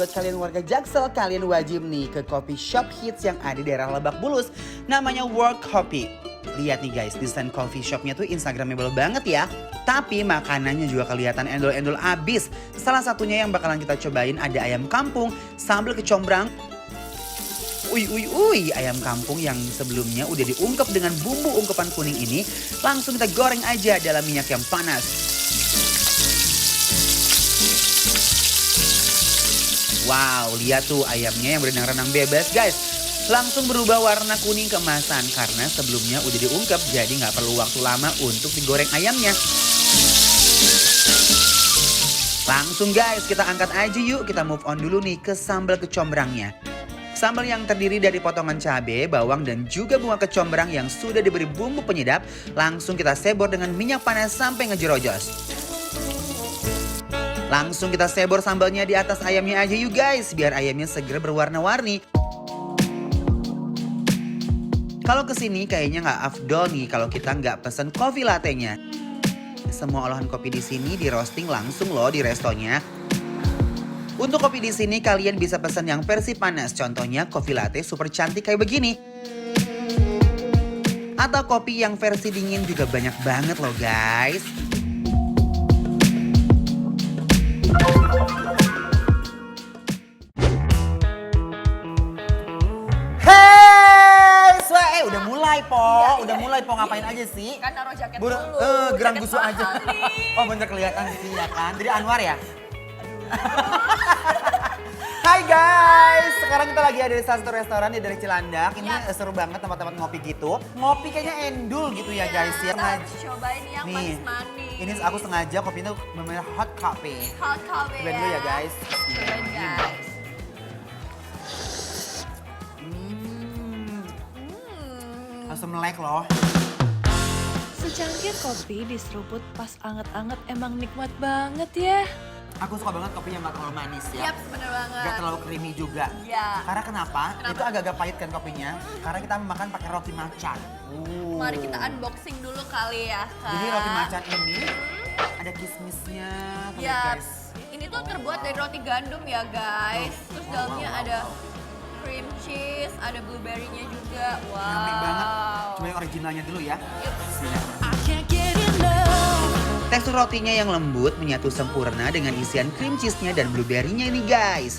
buat kalian warga Jaksel, kalian wajib nih ke coffee shop hits yang ada di daerah Lebak Bulus. Namanya World Coffee. Lihat nih guys, desain coffee shopnya tuh instagramable banget ya. Tapi makanannya juga kelihatan endol-endol abis. Salah satunya yang bakalan kita cobain ada ayam kampung, sambal kecombrang. Ayam kampung yang sebelumnya udah diungkep dengan bumbu ungkepan kuning ini. Langsung kita goreng aja dalam minyak yang panas. Wow, lihat tuh ayamnya yang berenang-renang bebas guys. Langsung berubah warna kuning keemasan karena sebelumnya udah diungkep, jadi nggak perlu waktu lama untuk digoreng ayamnya. Langsung guys, kita angkat aja yuk, kita move on dulu nih ke sambal kecombrangnya. Sambal yang terdiri dari potongan cabai, bawang dan juga bunga kecombrang yang sudah diberi bumbu penyedap. Langsung kita sebor dengan minyak panas sampai ngejerojos. Langsung kita sebor sambalnya di atas ayamnya aja yuk guys, biar ayamnya segera berwarna-warni. Kalau kesini kayaknya nggak afdol nih kalau kita nggak pesen coffee latte-nya. Semua olahan kopi di sini di roasting langsung loh di restonya. Untuk kopi di sini kalian bisa pesan yang versi panas, contohnya coffee latte super cantik kayak begini. Atau kopi yang versi dingin juga banyak banget loh guys. Udah mulai po ngapain aja sih? Kan naruh jaket dulu. Gerang gusu aja. Oh bener kelihatan sih ya kan. Dari Anwar ya? Hai guys, sekarang kita lagi ada di salah satu restoran di dari Cilandak. Ini seru banget tempat-tempat ngopi gitu. Ngopi kayaknya endul gitu ya guys ya. Cobain yang manis-manis. Ini aku sengaja kopinya bener hot coffee. Hot coffee cobain dulu ya guys. Cobain guys. Langsung melek loh. Secangkir kopi diseruput pas anget-anget emang nikmat banget ya. Aku suka banget kopi yang gak terlalu manis ya. Yap, bener banget. Gak terlalu creamy juga. Ya. Karena kenapa? Itu agak-agak pahit kan kopinya. Karena kita makan pakai roti macan. Mari kita unboxing dulu kali ya Kak. Jadi roti macan ini ada kismisnya. Ya, Guys. ini tuh terbuat dari roti gandum ya guys. Terus dalamnya ada cream cheese, ada blueberry-nya juga. Wow. Yummy banget. Coba yang originalnya dulu ya. Tekstur rotinya yang lembut menyatu sempurna dengan isian cream cheese-nya dan blueberry-nya ini guys.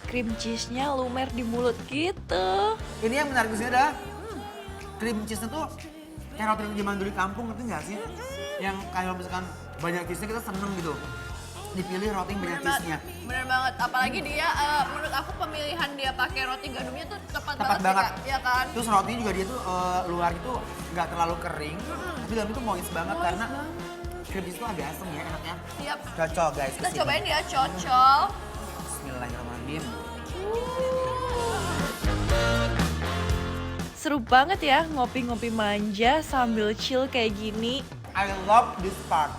Cream cheese-nya lumer di mulut gitu. Ini yang menarik di sini adalah cream cheese-nya tuh kayak roti yang zaman dulu di kampung, ngerti nggak sih? Yang kalau misalkan banyak cheese-nya kita seneng gitu. Dipilih roti yang banyak cheese-nya. Bener banget, apalagi dia menurut aku pemilihan dia pakai roti gandumnya tuh tepat banget. Ya kan? Terus rotinya juga dia tuh luar itu nggak terlalu kering, tapi dalam itu moist banget karena cream cheese itu agak asem ya enaknya. Siap. Cocok guys. Kita cobain ya, cocok. Bismillahirrahmanirrahim. Seru banget ya ngopi-ngopi manja sambil chill kayak gini. I love this part.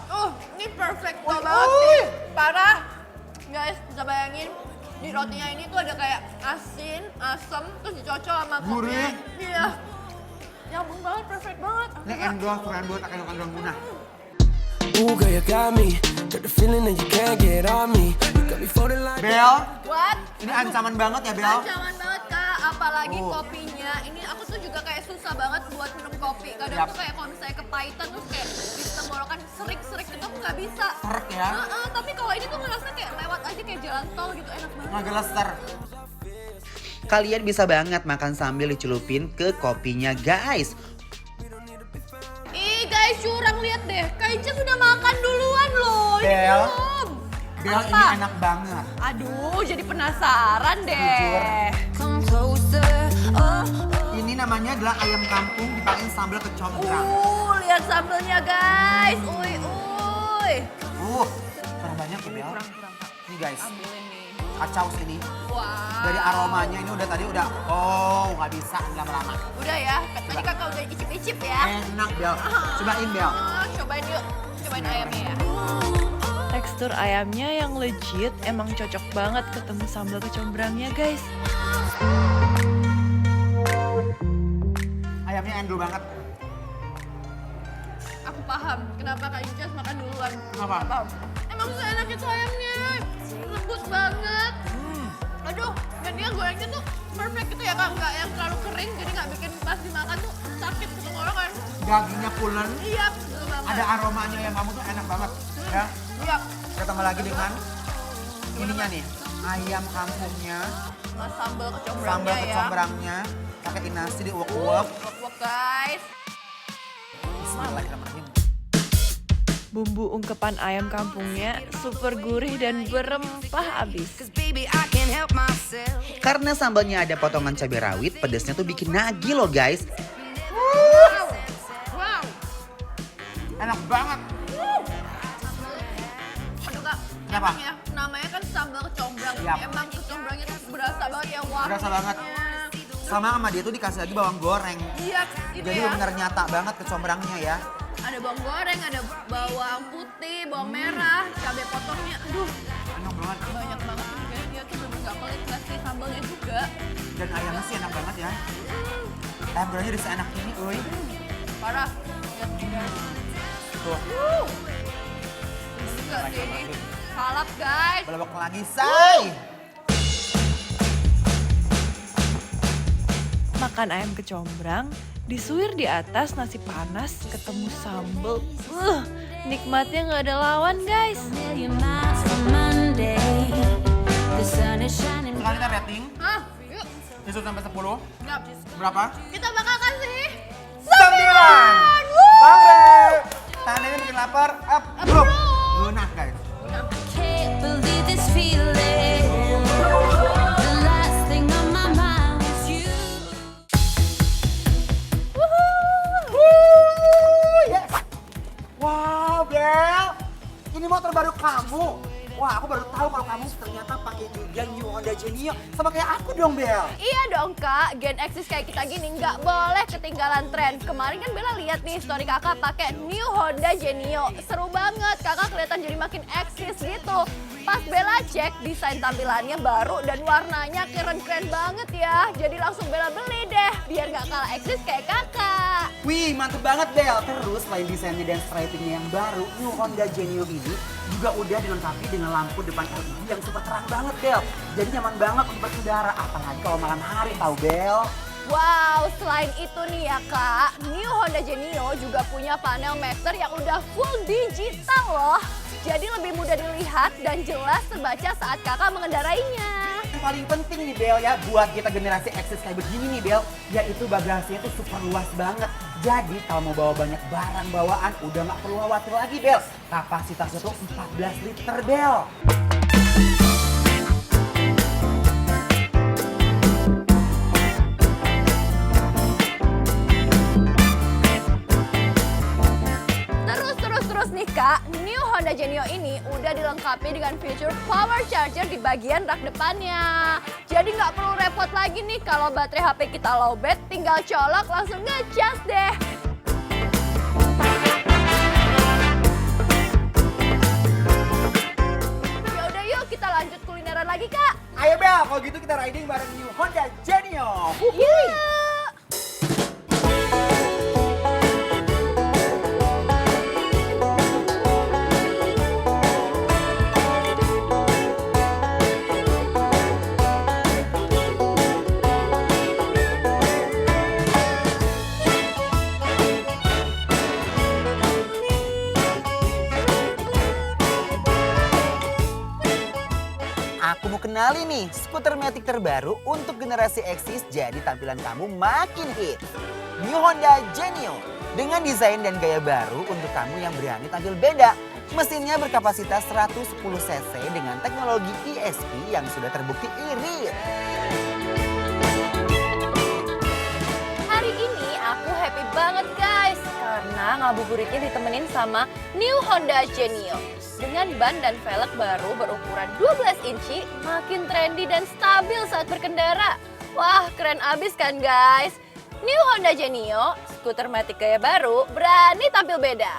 Ini perfect banget nih. Parah. Guys, bisa bayangin di rotinya ini tuh ada kayak asin, asam, terus dicocol sama kopi. Gurih. Iya. Nyambung banget, perfect banget. Ini endorse keren buat akan kandang guna. Ooh, girl, you got me. Got the feeling that you can't get on me. You got me floating like. Bel, What? ini ancaman banget ya Bel. Ancaman banget Kak, apalagi kopinya. Ini aku tuh juga kayak susah banget buat minum kopi. Kadang tuh kayak kalau misalnya kepahitan terus kayak di tenggorokan serik-serik itu aku nggak bisa. Serik ya. Tapi kalau ini tuh ngerasa kayak lewat aja kayak jalan tol gitu, enak banget. Ngegelester. Kalian bisa banget makan sambil dicelupin ke kopinya guys. Ih guys, curang lihat deh. Kaica sudah makan duluan loh. Ini Bel. belum. Bel Apa? ini enak banget. Aduh, jadi penasaran deh. Jujur. Ini namanya adalah ayam kampung dipakai sambal kecombrang. Lihat sambelnya guys. Uy. Kurang banyak ya Bel. Kurang. Ini guys, Ambilin nih. kacau sini. Wow. Dari aromanya ini udah tadi nggak bisa lama-lama. Udah ya, tadi kakak udah icip-icip ya. Enak Bel. Cobain Bel. Cobain yuk, cobain ayamnya ya. Tekstur ayamnya yang legit emang cocok banget ketemu sambal kecombrangnya guys. Ayamnya endul banget. aku paham kenapa Kak Incas makan duluan. Kenapa? Paham. Emang seenak itu ayamnya, lembut banget. Aduh, dan dia gorengnya tuh perfect gitu ya Kak, nggak yang terlalu kering, jadi nggak bikin pas dimakan tuh sakit ke tenggorokan. Dagingnya pulen, Iya, betul banget. ada aromanya yang kamu tuh enak banget. Ya, Iya, ketambah lagi dengan ininya nih, ayam kampungnya, mas sambal kecombrangnya sambal ya. kecombrangnya, pakai nasi diuap-uap. Wok guys. Bismillahirrahmanirrahim. Bumbu ungkepan ayam kampungnya super gurih dan berempah abis. Baby, I can't help myself. Karena sambalnya ada potongan cabai rawit, pedasnya tuh bikin nagih loh guys. Wow. Enak banget. Aduh Kak, Kenapa? emang ya namanya kan sambal kecombrang. Yap. Emang kecombrangnya tuh berasa banget ya warnanya. Berasa banget. Sama dia tuh dikasih lagi bawang goreng. Iya, itu Jadi ya. benar nyata banget kecombrangnya ya. Ada bawang goreng, ada bawang putih, bawang merah, cabai potongnya. Aduh, Enak banget. banyak banget nih guys. Dia tuh bener nggak pelit ngasih sambalnya juga. Dan ayamnya sih enak banget ya. Ayam gorengnya udah seenak ini, uy. Parah. Lihat nih guys. Tuh, Ini juga sih ini. Salad guys. belok lagi, say. Makan ayam kecombrang, disuir di atas nasi panas, ketemu sambal. Nikmatnya nggak ada lawan guys. Million miles from Monday. The sun is shining. Sekarang kita rating, Hah? Yuk. disuruh sampai 10. Yap. Berapa? Kita bakal kasih 9. Congrats. Tangan ini bikin lapar. Up, bro. Lunak guys. Can't believe this feeling. The last thing on my mind was you. Yes. Wow, Bel. Ini motor baru kamu. Wah, aku baru tahu kalau kamu ternyata pakai juga New Honda Genio. Sama kayak aku dong, Bel. Iya dong Kak, Gen Exis kayak kita gini nggak boleh ketinggalan tren. Kemarin kan Bella lihat nih story kakak pakai New Honda Genio. Seru banget, kakak kelihatan jadi makin eksis gitu. Pas Bella cek, desain tampilannya baru dan warnanya keren-keren banget ya. Jadi langsung Bella beli deh, biar nggak kalah eksis kayak kakak. Wih, mantep banget, Bel. Terus selain desainnya dan stripingnya yang baru, New Honda Genio ini juga udah dilengkapi dengan lampu depan LED yang super terang banget, Bel. Jadi nyaman banget untuk berkendara, apalagi kalau malam hari, tahu, Bel. Wow, selain itu nih ya Kak, New Honda Genio juga punya panel master yang udah full digital loh. Jadi lebih mudah dilihat dan jelas terbaca saat kakak mengendarainya. Yang paling penting nih, Bel, ya, buat kita generasi Exis kayak begini nih, Bel, yaitu bagasinya tuh super luas banget. Jadi kalau mau bawa banyak barang bawaan, udah nggak perlu khawatir lagi, Bel. Kapasitasnya tuh 14 liter, Bel. Terus nih Kak, New Honda Genio ini udah dilengkapi dengan fitur power charger di bagian rak depannya. Jadi nggak perlu repot lagi nih kalau baterai HP kita lowbat, tinggal colok langsung ngecas deh. Ya udah yuk kita lanjut kulineran lagi Kak. Ayo, Bel, kalau gitu kita riding bareng New Honda Genio. Yuk. Aku mau kenalin nih, skuter matic terbaru untuk generasi Exis, jadi tampilan kamu makin hits. New Honda Genio, dengan desain dan gaya baru untuk kamu yang berani tampil beda. Mesinnya berkapasitas 110 cc dengan teknologi ESP yang sudah terbukti irit. Hari ini aku happy banget guys, karena ngabuburitnya ditemenin sama New Honda Genio. Dengan ban dan velg baru berukuran 12 inci, makin trendy dan stabil saat berkendara. Wah, keren abis kan guys? New Honda Genio, skuter matic gaya baru, berani tampil beda.